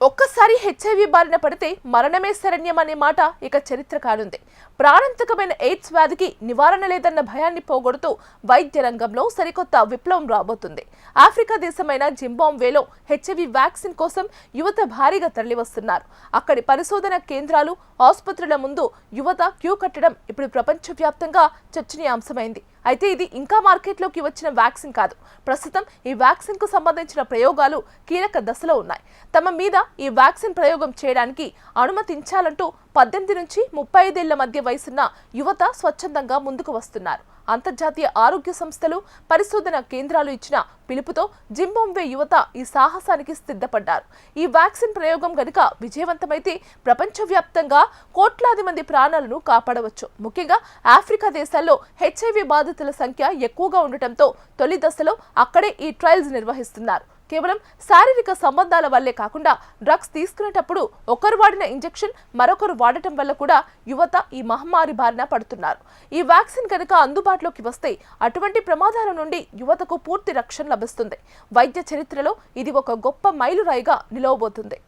ఒక్కసారి హెచ్ఐవి బారిన పడితే మరణమే శరణ్యం అనే మాట ఇక చరిత్ర కానుంది. ప్రాణాంతకమైన ఎయిడ్స్ వ్యాధికి నివారణ లేదన్న భయాన్ని పోగొడుతూ వైద్య రంగంలో సరికొత్త విప్లవం రాబోతుంది. ఆఫ్రికా దేశమైన జింబాబ్వేలో హెచ్ఐవి వ్యాక్సిన్ కోసం యువత భారీగా తరలివస్తున్నారు. అక్కడి పరిశోధన కేంద్రాలు, ఆసుపత్రుల ముందు యువత క్యూ కట్టడం ఇప్పుడు ప్రపంచవ్యాప్తంగా చర్చనీయాంశమైంది. అయితే ఇది ఇంకా మార్కెట్లోకి వచ్చిన వ్యాక్సిన్ కాదు. ప్రస్తుతం ఈ వ్యాక్సిన్ కు సంబంధించిన ప్రయోగాలు కీలక దశలో ఉన్నాయి. తమ మీద ఈ వ్యాక్సిన్ ప్రయోగం చేయడానికి అనుమతించాలంటూ 18 నుంచి 35 ఏళ్ల మధ్య వయసున్న యువత స్వచ్ఛందంగా ముందుకు వస్తున్నారు. అంతర్జాతీయ ఆరోగ్య సంస్థలు, పరిశోధన కేంద్రాలు ఇచ్చిన పిలుపుతో జింబాబ్వే యువత ఈ సాహసానికి సిద్ధపడ్డారు. ఈ వ్యాక్సిన్ ప్రయోగం గనుక విజయవంతమైతే ప్రపంచవ్యాప్తంగా కోట్లాది మంది ప్రాణాలను కాపాడవచ్చు. ముఖ్యంగా ఆఫ్రికా దేశాల్లో హెచ్ఐవి బాధితుల సంఖ్య ఎక్కువగా ఉండటంతో తొలి దశలో అక్కడే ఈ ట్రయల్స్ నిర్వహిస్తున్నారు. కేవలం శారీరక సంబంధాల వల్లే కాకుండా డ్రగ్స్ తీసుకునేటప్పుడు ఒకరు వాడిన ఇంజెక్షన్ మరొకరు వాడటం వల్ల కూడా యువత ఈ మహమ్మారి బారిన పడుతున్నారు. ఈ వ్యాక్సిన్ కనుక అందుబాటులోకి వస్తే అటువంటి ప్రమాదాల నుండి యువతకు పూర్తి రక్షణ లభిస్తుంది. వైద్య చరిత్రలో ఇది ఒక గొప్ప మైలురాయిగా నిలవబోతుంది.